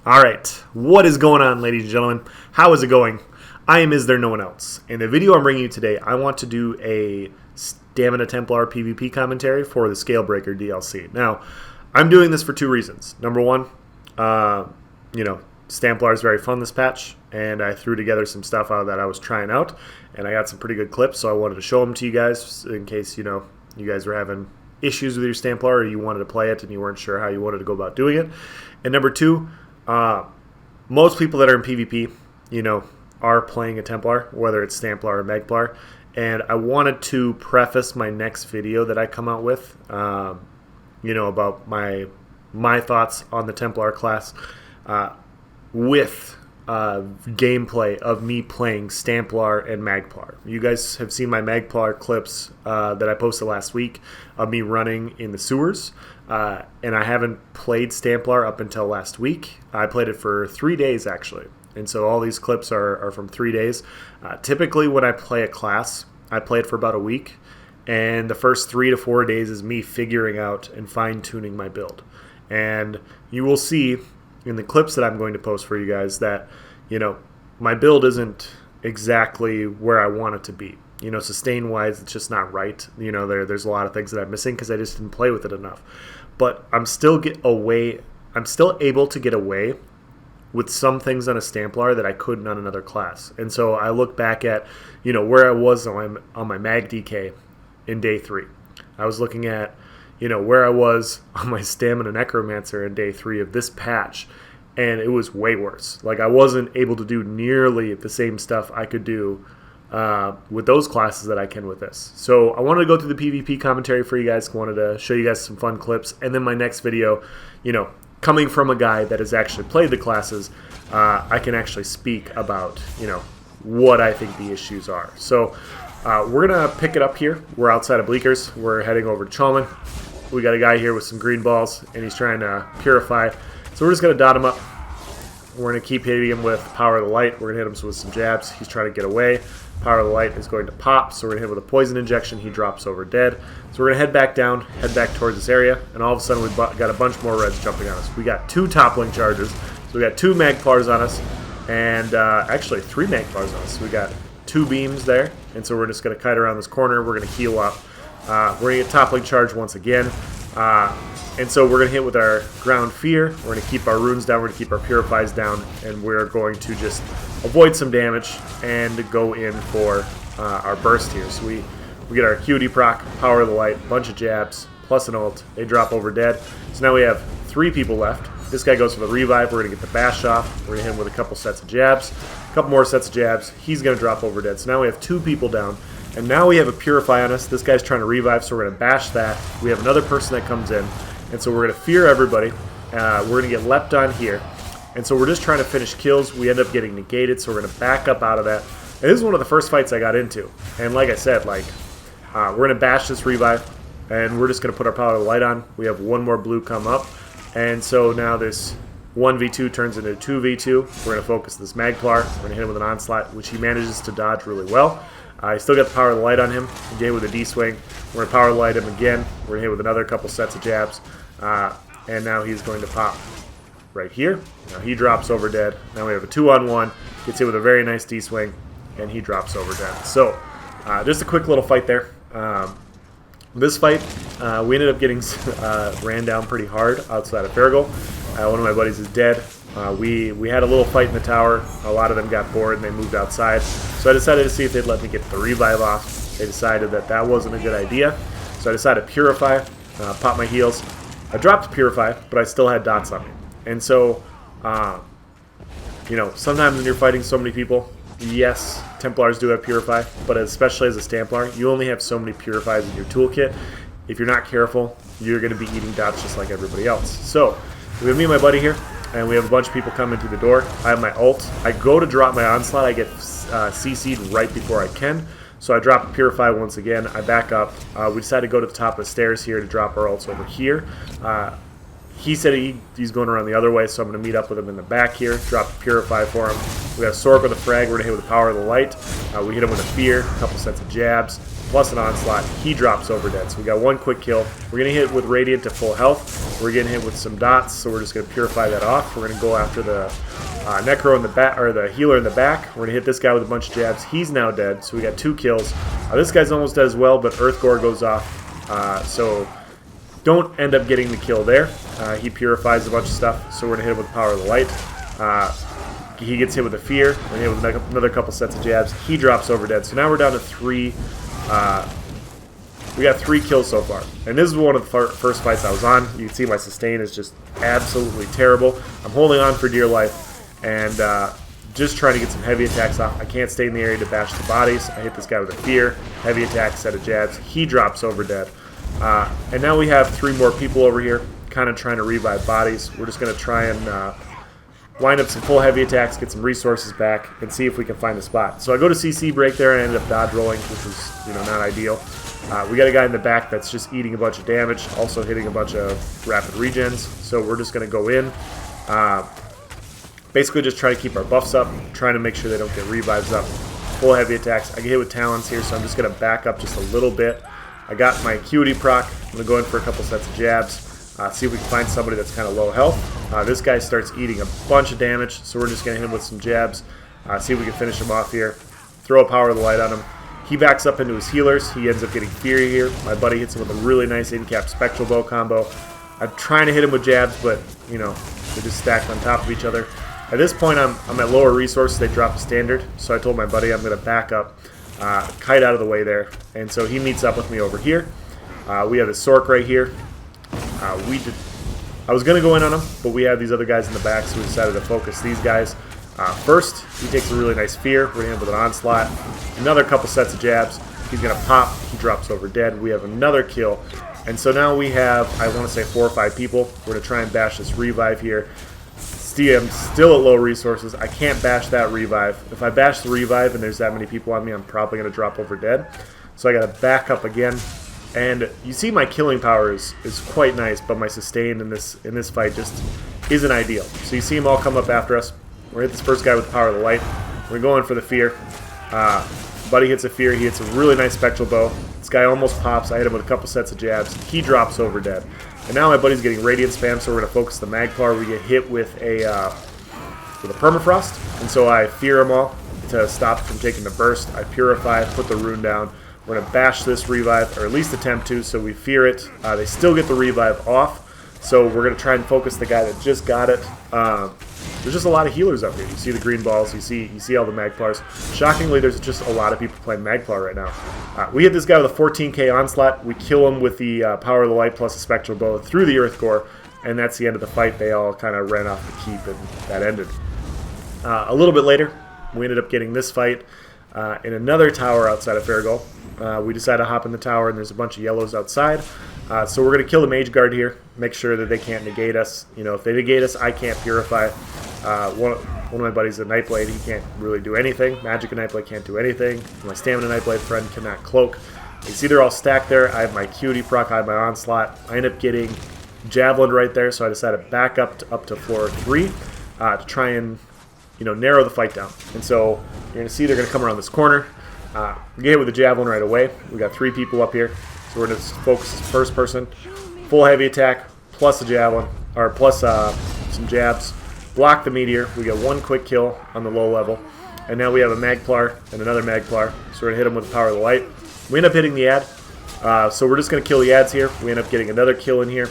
Alright, what is going on, ladies and gentlemen? How is it going? I am Is There No One Else. In the video I'm bringing you today, I want to do a Stamina Templar PvP commentary for the Scalebreaker DLC. Now, I'm doing this for two reasons. Number one, Stamplar is very fun this patch, and I threw together some stuff out that I was trying out, and I got some pretty good clips, so I wanted to show them to you guys in case, you guys were having issues with your Stamplar or you wanted to play it and you weren't sure how you wanted to go about doing it. And number two, most people that are in PvP, are playing a Templar, whether it's Stamplar or Magplar, and I wanted to preface my next video that I come out with, about my thoughts on the Templar class, with gameplay of me playing Stamplar and Magplar. You guys have seen my Magplar clips that I posted last week of me running in the sewers, and I haven't played Stamplar up until last week. I played it for 3 days actually, and so all these clips are from 3 days. Typically when I play a class, I play it for about a week, and the first 3 to 4 days is me figuring out and fine-tuning my build. And you will see in the clips that I'm going to post for you guys that, my build isn't exactly where I want it to be. Sustain-wise, it's just not right. There's a lot of things that I'm missing because I just didn't play with it enough. But I'm still able to get away with some things on a Stamplar that I couldn't on another class. And so I look back at, where I was on my Mag DK in day 3. I was looking at, where I was on my Stamina Necromancer in day 3 of this patch, and it was way worse. Like, I wasn't able to do nearly the same stuff I could do with those classes that I can with this. So I wanted to go through the PvP commentary for you guys. I wanted to show you guys some fun clips, and then my next video, coming from a guy that has actually played the classes, I can actually speak about, what I think the issues are. So we're going to pick it up here. We're outside of Bleakers. We're heading over to Chalman. We got a guy here with some green balls, and he's trying to purify. So we're just going to dot him up. We're going to keep hitting him with Power of the Light. We're going to hit him with some jabs. He's trying to get away. Power of the Light is going to pop, so we're going to hit him with a poison injection. He drops over dead. So we're going to head back down, head back towards this area, and all of a sudden we've got a bunch more reds jumping on us. We got 2 toppling charges. So we got 2 Magplars on us, and actually 3 Magplars on us. So we got 2 beams there, and so we're just going to kite around this corner. We're going to heal up. We're going to get toppling charge once again. And so we're going to hit with our Ground Fear. We're going to keep our runes down. We're going to keep our purifies down. And we're going to just avoid some damage and go in for our burst here. So we get our Acuity proc, Power of the Light, bunch of jabs, plus an ult. They drop over dead. So now we have 3 people left. This guy goes for the revive. We're going to get the bash off. We're going to hit him with a couple sets of jabs. A couple more sets of jabs. He's going to drop over dead. So now we have 2 people down. And now we have a Purify on us. This guy's trying to revive, so we're going to bash that. We have another person that comes in. And so we're going to fear everybody. We're going to get leapt on here. And so we're just trying to finish kills. We end up getting negated, so we're going to back up out of that. And this is one of the first fights I got into. And like I said, we're going to bash this revive. And we're just going to put our Power of the Light on. We have 1 more blue come up. And so now this 1v2 turns into 2v2. We're going to focus this Magplar. We're going to hit him with an Onslaught, which he manages to dodge really well. I still got the Power of the Light on him. Again with a D-swing. We're going to Power of the Light him again. We're going to hit with another couple sets of jabs. And now he's going to pop right here. Now he drops over dead. Now we have a 2-on-1. Gets hit with a very nice D-swing. And he drops over dead. So, just a quick little fight there. This fight, we ended up getting ran down pretty hard outside of Farragle. One of my buddies is dead. We had a little fight in the tower. A lot of them got bored and they moved outside. So I decided to see if they'd let me get the revive off. They decided that wasn't a good idea. So I decided to Purify, pop my heals. I dropped Purify, but I still had dots on me. And so, sometimes when you're fighting so many people, yes, Templars do have Purify, but especially as a Stamplar, you only have so many Purifies in your toolkit. If you're not careful, you're going to be eating dots just like everybody else. So, we have me and my buddy here, and we have a bunch of people coming through the door. I have my ult. I go to drop my Onslaught. I get CC'd right before I can. So I drop Purify once again. I back up. We decide to go to the top of the stairs here to drop our ults over here. He said he's going around the other way, so I'm going to meet up with him in the back here, drop a Purify for him. We got a Sork with a frag, we're going to hit with the Power of the Light. We hit him with a Fear, a couple sets of jabs, plus an Onslaught. He drops over dead, so we got one quick kill. We're going to hit with Radiant to full health. We're getting hit with some dots, so we're just going to Purify that off. We're going to go after the Necro in the back, or the healer in the back. We're going to hit this guy with a bunch of jabs. He's now dead, so we got 2 kills. This guy's almost dead as well, but Earth Gore goes off, so don't end up getting the kill there. He purifies a bunch of stuff, so we're going to hit him with the Power of the Light. He gets hit with a Fear. We're going to hit with another couple sets of jabs. He drops over dead. So now we're down to 3. We got 3 kills so far. And this is one of the first fights I was on. You can see my sustain is just absolutely terrible. I'm holding on for dear life and just trying to get some heavy attacks off. I can't stay in the area to bash the bodies. I hit this guy with a Fear. Heavy attack, set of jabs. He drops over dead. And now we have 3 more people over here kind of trying to revive bodies. We're just going to try and wind up some full heavy attacks, get some resources back, and see if we can find a spot. So I go to CC break there and I ended up dodge rolling, which was not ideal. We got a guy in the back that's just eating a bunch of damage, also hitting a bunch of rapid regens. So we're just going to go in, basically just try to keep our buffs up, trying to make sure they don't get revives up. Full heavy attacks. I get hit with talons here, so I'm just going to back up just a little bit. I got my acuity proc. I'm going to go in for a couple sets of jabs, see if we can find somebody that's kind of low health. This guy starts eating a bunch of damage, so we're just going to hit him with some jabs, see if we can finish him off here. Throw a Power of the Light on him. He backs up into his healers. He ends up getting Fury here. My buddy hits him with a really nice in-cap Spectral Bow combo. I'm trying to hit him with jabs, but, they just stacked on top of each other. At this point, I'm at lower resources. They drop a standard, so I told my buddy I'm going to back up. Kite out of the way there, and so he meets up with me over here. We have the Sork right here. I was going to go in on him, but we have these other guys in the back, so we decided to focus these guys. First, he takes a really nice Fear. We're going to hit him with an Onslaught. Another couple sets of jabs. He's going to pop. He drops over dead. We have another kill. And so now we have, I want to say 4 or 5 people. We're going to try and bash this revive here. I'm still at low resources. I can't bash that revive. If I bash the revive and there's that many people on me, I'm probably going to drop over dead. So I got to back up again. And you see my killing power is quite nice, but my sustain in this fight just isn't ideal. So you see them all come up after us. We're going to hit this first guy with the Power of the Light. We're going for the Fear. Buddy hits a Fear. He hits a really nice Spectral Bow. This guy almost pops. I hit him with a couple sets of jabs. He drops over dead. And now my buddy's getting Radiant spam, so we're going to focus the Magplar. We get hit with a Permafrost, and so I Fear them all to stop from taking the burst. I Purify, put the rune down. We're going to bash this revive, or at least attempt to, so we Fear it. They still get the revive off, so we're going to try and focus the guy that just got it. There's just a lot of healers up here. You see the green balls, you see all the Magplars. Shockingly, there's just a lot of people playing Magplar right now. We hit this guy with a 14k Onslaught. We kill him with the Power of the Light plus a Spectral Bow through the Earth Gore, and that's the end of the fight. They all kind of ran off the keep, and that ended. A little bit later, we ended up getting this fight in another tower outside of Farigol. We decided to hop in the tower, and there's a bunch of yellows outside. So we're going to kill the Mage Guard here, make sure that they can't negate us. If they negate us, I can't Purify. One of my buddies, a Nightblade, he can't really do anything. Magic and Nightblade can't do anything. My Stamina Nightblade friend cannot cloak. You see they're all stacked there. I have my Acuity proc, I have my Onslaught. I end up getting Javelin right there, so I decided to back up to floor 3 to try and narrow the fight down. And so you're going to see they're going to come around this corner. We get hit with the Javelin right away. We got 3 people up here, so we're going to focus this first person. Full heavy attack, plus a Javelin, or plus some jabs. Block the Meteor. We get 1 quick kill on the low level. And now we have a Magplar and another Magplar, so we're going to hit him with the Power of the Light. We end up hitting the ad, so we're just going to kill the ads here. We end up getting another kill in here.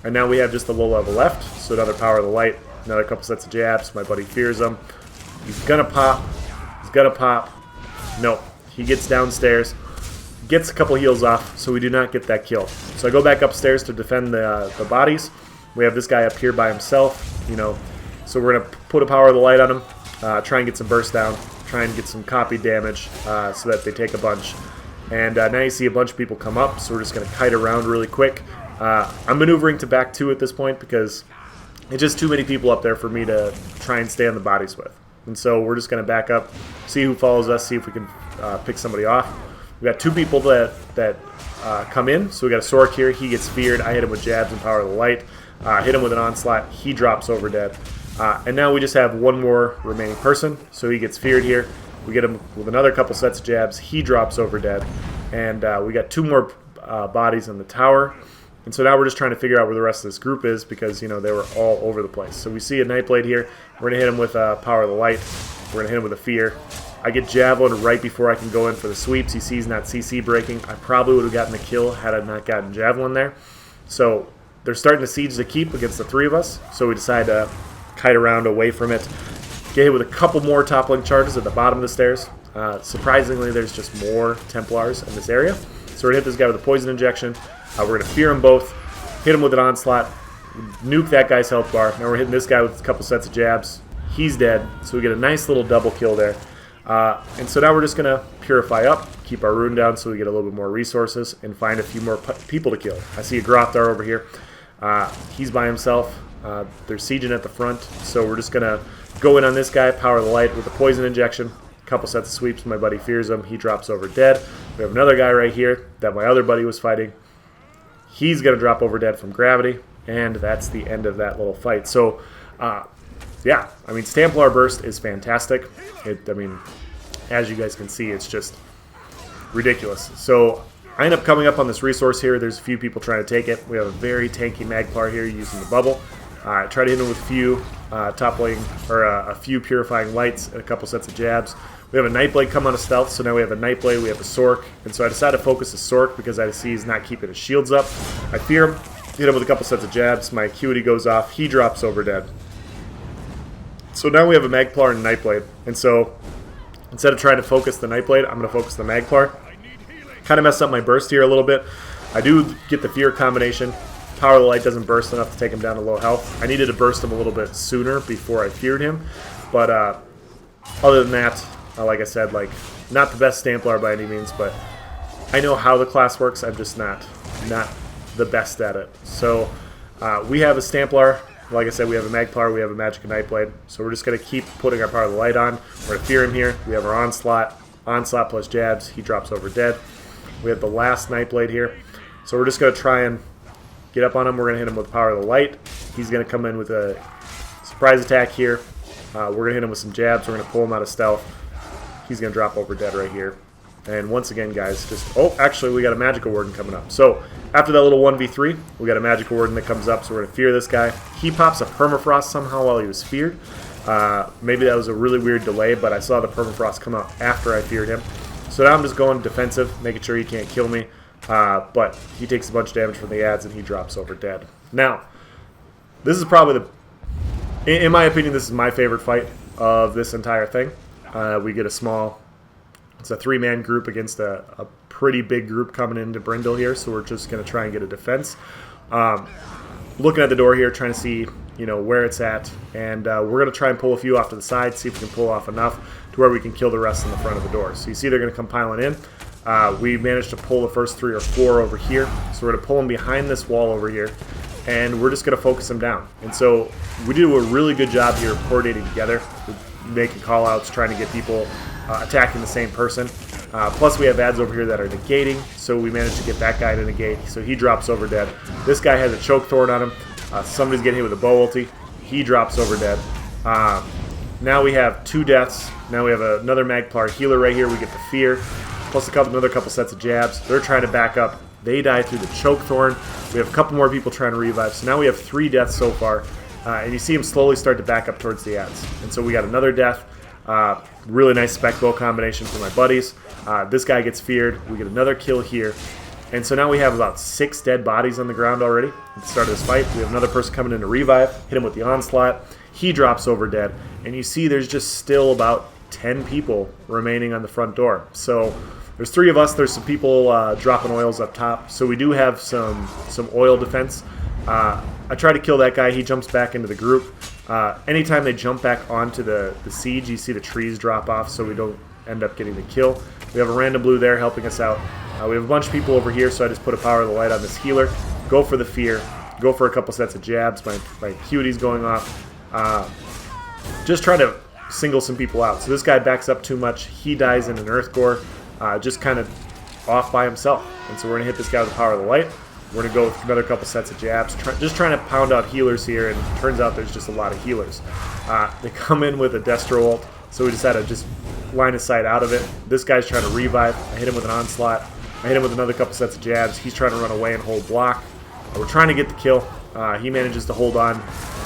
And now we have just the low level left, so another Power of the Light, another couple sets of jabs. My buddy fears them. He's going to pop. He's going to pop. Nope. He gets downstairs, gets a couple heals off, so we do not get that kill. So I go back upstairs to defend the bodies. We have this guy up here by himself, so we're going to put a Power of the Light on him, try and get some burst down, try and get some copy damage so that they take a bunch. And now you see a bunch of people come up, so we're just going to kite around really quick. I'm maneuvering to back 2 at this point because it's just too many people up there for me to try and stay on the bodies with. And so we're just going to back up, see who follows us, see if we can pick somebody off. We got 2 people that come in, so we got a Sork here. He gets feared. I hit him with jabs and Power of the Light. Hit him with an onslaught. He drops over dead. And now we just have one more remaining person, so he gets feared here. We get him with another couple sets of jabs. He drops over dead. And we got 2 more bodies in the tower. And so now we're just trying to figure out where the rest of this group is because, you know, they were all over the place. So we see a Nightblade here. We're going to hit him with Power of the Light. We're going to hit him with a Fear. I get Javelin right before I can go in for the sweeps. You see he's not CC breaking. I probably would have gotten the kill had I not gotten Javelin there. So they're starting to siege the keep against the 3 of us. So we decide to kite around away from it. Get hit with a couple more toppling charges at the bottom of the stairs. Surprisingly, there's just more Templars in this area. So we're going to hit this guy with a poison injection. We're going to fear them both, hit him with an onslaught, nuke that guy's health bar. Now we're hitting this guy with a couple sets of jabs. He's dead, so we get a nice little double kill there. And so now we're just going to purify up, keep our rune down so we get a little bit more resources, and find a few more people to kill. I see a Grothdar over here. He's by himself. They're sieging at the front, so we're just going to go in on this guy, Power of the Light with a poison injection. Couple sets of sweeps. My buddy fears him. He drops over dead. We have another guy right here that my other buddy was fighting. He's going to drop over dead from gravity, and that's the end of that little fight. So, yeah, I mean, Stamplar Burst is fantastic. I mean, as you guys can see, it's just ridiculous. So I end up coming up on this resource here. There's a few people trying to take it. We have a very tanky Magplar here using the bubble. I try to hit him with a few a few purifying lights and a couple sets of jabs. We have a Nightblade come on a stealth, so now we have a Nightblade, we have a Sork, and so I decided to focus the Sork because I see he's not keeping his shields up. I fear him, hit him with a couple sets of jabs, my acuity goes off, he drops over dead. So now we have a Magplar and a Nightblade, and so instead of trying to focus the Nightblade, I'm going to focus the Magplar. Kind of messed up my burst here a little bit. I do get the fear combination. Power of the Light doesn't burst enough to take him down to low health. I needed to burst him a little bit sooner before I feared him, but other than that, like I said, like not the best Stamplar by any means, but I know how the class works. I'm just not the best at it. So we have a Stamplar. Like I said, we have a Magplar, we have a Magic and Nightblade. So we're just going to keep putting our Power of the Light on. We're going to fear him here. We have our Onslaught plus jabs. He drops over dead. We have the last Nightblade here. So we're just going to try and get up on him. We're going to hit him with Power of the Light. He's going to come in with a surprise attack here. We're going to hit him with some jabs. We're going to pull him out of stealth. He's going to drop over dead right here. And once again, guys, just... Oh, actually, we got a Magical Warden coming up. So, after that little 1v3, we got a Magical Warden that comes up, so we're going to fear this guy. He pops a Permafrost somehow while he was feared. Maybe that was a really weird delay, but I saw the Permafrost come out after I feared him. So now I'm just going defensive, making sure he can't kill me. But he takes a bunch of damage from the ads, and he drops over dead. Now, this is probably the... In my opinion, this is my favorite fight of this entire thing. We get a small... It's a 3-man group against a pretty big group coming into Brindle here, so we're just going to try and get a defense. Looking at the door here, trying to see, you know, where it's at, and we're going to try and pull a few off to the side, see if we can pull off enough to where we can kill the rest in the front of the door. So you see they're going to come piling in. We managed to pull the first 3 or 4 over here, so we're going to pull them behind this wall over here, and we're just going to focus them down. And so we do a really good job here of coordinating together, making call-outs, trying to get people attacking the same person. Plus we have ads over here that are negating, so we managed to get that guy to negate, so he drops over dead. This guy has a choke thorn on him. Somebody's getting hit with a bow ulti. He drops over dead. Now we have 2 deaths. Now we have another Magplar healer right here. We get the fear, plus another couple sets of jabs. They're trying to back up. They die through the choke thorn. We have a couple more people trying to revive. So now we have 3 deaths so far. And you see him slowly start to back up towards the ads. And so we got another death. Really nice spec bow combination for my buddies. This guy gets feared. We get another kill here. And so now we have about 6 dead bodies on the ground already at the start of this fight. We have another person coming in to revive. Hit him with the onslaught. He drops over dead. And you see there's just still about 10 people remaining on the front door. So there's 3 of us. There's some people dropping oils up top. So we do have some oil defense. I try to kill that guy. He jumps back into the group. Anytime they jump back onto the siege, you see the trees drop off, so we don't end up getting the kill. We have a random blue there helping us out. We have a bunch of people over here, so I just put a Power of the Light on this healer. Go for the fear. Go for a couple sets of jabs. My acuity's going off. Just trying to single some people out. So this guy backs up too much. He dies in an Earth Gore, just kind of off by himself. And so we're going to hit this guy with the Power of the Light. We're going to go with another couple sets of jabs, just trying to pound out healers here, and it turns out there's just a lot of healers. They come in with a Destro ult, so we decided to just line of sight out of it. This guy's trying to revive. I hit him with an onslaught. I hit him with another couple sets of jabs. He's trying to run away and hold block. We're trying to get the kill. He manages to hold on,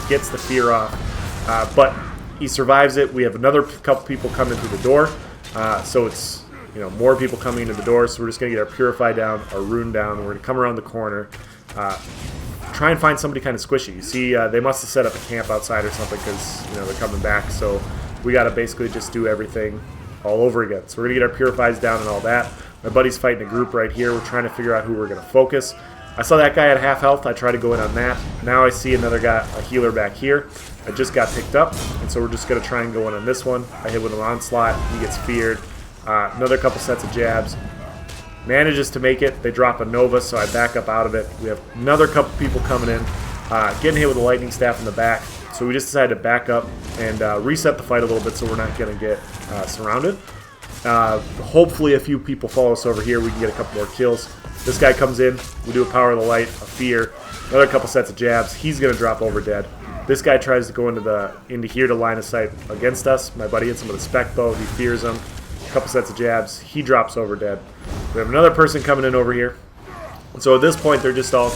gets the fear off, but he survives it. We have another couple people coming through the door, so it's more people coming into the door. So we're just gonna get our Purify down, our Rune down. We're gonna come around the corner, try and find somebody kind of squishy. You see, they must have set up a camp outside or something because they're coming back. So we gotta basically just do everything all over again. So we're gonna get our Purifies down and all that. My buddy's fighting a group right here. We're trying to figure out who we're gonna focus. I saw that guy at half health. I try to go in on that. Now I see another guy, a healer back here. I just got picked up, and so we're just going to try and go in on this one. I hit with an onslaught. He gets feared. Another couple sets of jabs. Manages to make it. They drop a Nova, so I back up out of it. We have another couple people coming in. Getting hit with a lightning staff in the back. So we just decided to back up and reset the fight a little bit so we're not going to get surrounded. Hopefully a few people follow us over here. We can get a couple more kills. This guy comes in. We do a Power of the Light, a Fear. Another couple sets of jabs. He's going to drop over dead. This guy tries to go into here to line of sight against us. My buddy hits him with a spec bow. He fears him. A couple sets of jabs. He drops over dead. We have another person coming in over here. And so at this point, they're just all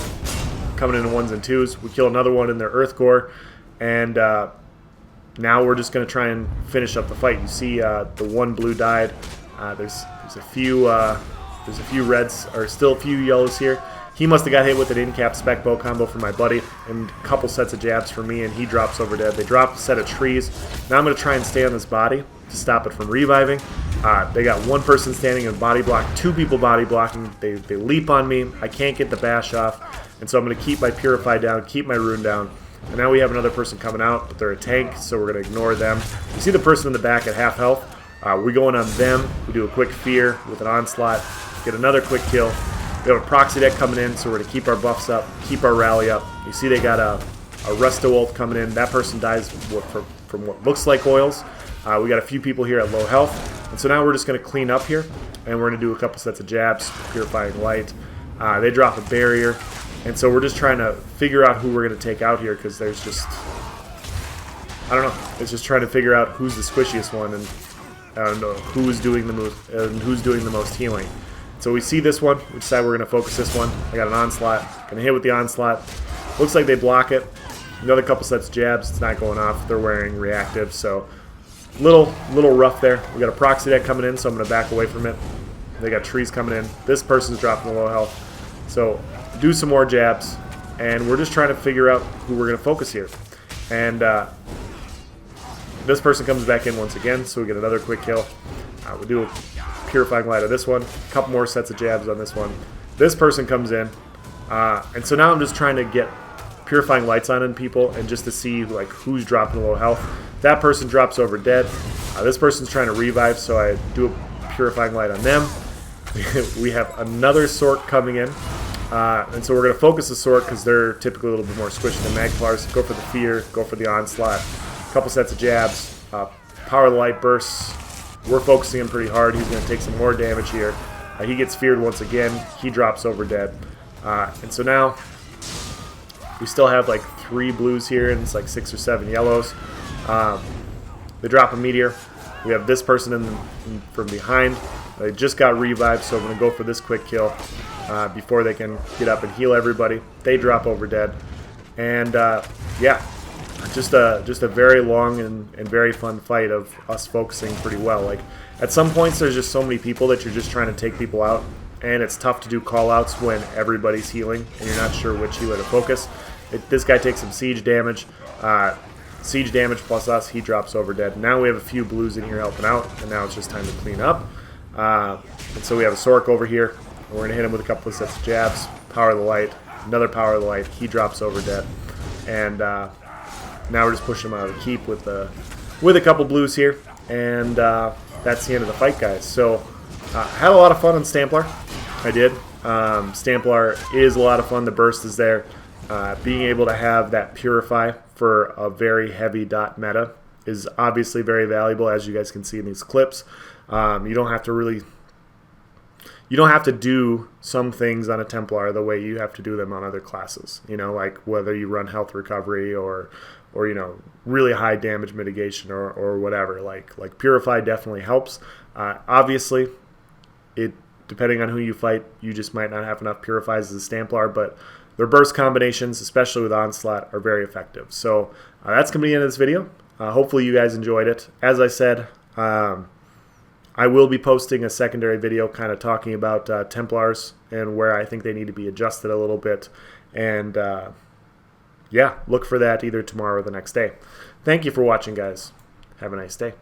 coming in ones and twos. We kill another one in their Earth Core. And now we're just going to try and finish up the fight. You see the one blue died. There's a few reds, or still a few yellows here. He must have got hit with an in-cap spec bow combo from my buddy, and a couple sets of jabs for me, and he drops over dead. They drop a set of trees. Now I'm going to try and stay on this body to stop it from reviving. They got one person standing in body block, two people body blocking. They leap on me. I can't get the bash off, and so I'm going to keep my Purify down, keep my Rune down. And now we have another person coming out, but they're a tank, so we're going to ignore them. You see the person in the back at half health? We go in on them. We do a quick Fear with an onslaught, get another quick kill. We have a proxy deck coming in, so we're going to keep our buffs up, keep our rally up. You see they got a Resto ult coming in. That person dies from what looks like oils. We got a few people here at low health. And so now we're just going to clean up here, and we're going to do a couple sets of jabs, Purifying Light. They drop a barrier. And so we're just trying to figure out who we're going to take out here, because there's just, I don't know. It's just trying to figure out who's the squishiest one, and I don't know who's doing the most healing. So we see this one. We decide we're going to focus this one. I got an onslaught. Going to hit with the onslaught. Looks like they block it. Another couple sets of jabs. It's not going off. They're wearing reactive, so little rough there. We got a proxy deck coming in, so I'm going to back away from it. They got trees coming in. This person's dropping the low health. So do some more jabs, and we're just trying to figure out who we're going to focus here. And this person comes back in once again, so we get another quick kill. We do a Purifying Light of this one, a couple more sets of jabs on this one. This person comes in, and so now I'm just trying to get Purifying Lights on people, and just to see who's dropping low health. That person drops over dead. This person's trying to revive, so I do a Purifying Light on them. We have another Sork coming in, and so we're going to focus the Sork because they're typically a little bit more squishy than Magplars. Go for the Fear, go for the Onslaught, a couple sets of jabs, Power of the Light bursts. We're focusing him pretty hard. He's going to take some more damage here. He gets feared once again. He drops over dead. And so now we still have 3 blues here, and it's 6 or 7 yellows. They drop a meteor. We have this person from behind. They just got revived, so I'm going to go for this quick kill before they can get up and heal everybody. They drop over dead. And yeah, just a very long and very fun fight of us focusing pretty well. At some points there's just so many people that you're just trying to take people out, and it's tough to do call-outs when everybody's healing and you're not sure which healer to focus. This guy takes some siege damage. Siege damage plus us, he drops over dead. Now we have a few blues in here helping out, and now it's just time to clean up. And so we have a Sork over here. We're going to hit him with a couple of sets of jabs. Power of the Light. Another Power of the Light. He drops over dead. And now we're just pushing him out of the keep with a couple blues here. And that's the end of the fight, guys. So had a lot of fun on Stamplar. I did. Stamplar is a lot of fun. The burst is there. Being able to have that Purify for a very heavy dot meta is obviously very valuable, as you guys can see in these clips. You don't have to really you don't have to do some things on a Templar the way you have to do them on other classes. You know, like whether you run health recovery or you know, really high damage mitigation or whatever. Like Purify definitely helps. Obviously, depending on who you fight, you just might not have enough Purifies as a Stamplar, but their burst combinations, especially with Onslaught, are very effective. So that's going to be the end of this video. Hopefully you guys enjoyed it. As I said, I will be posting a secondary video kind of talking about Templars and where I think they need to be adjusted a little bit. And yeah, look for that either tomorrow or the next day. Thank you for watching, guys. Have a nice day.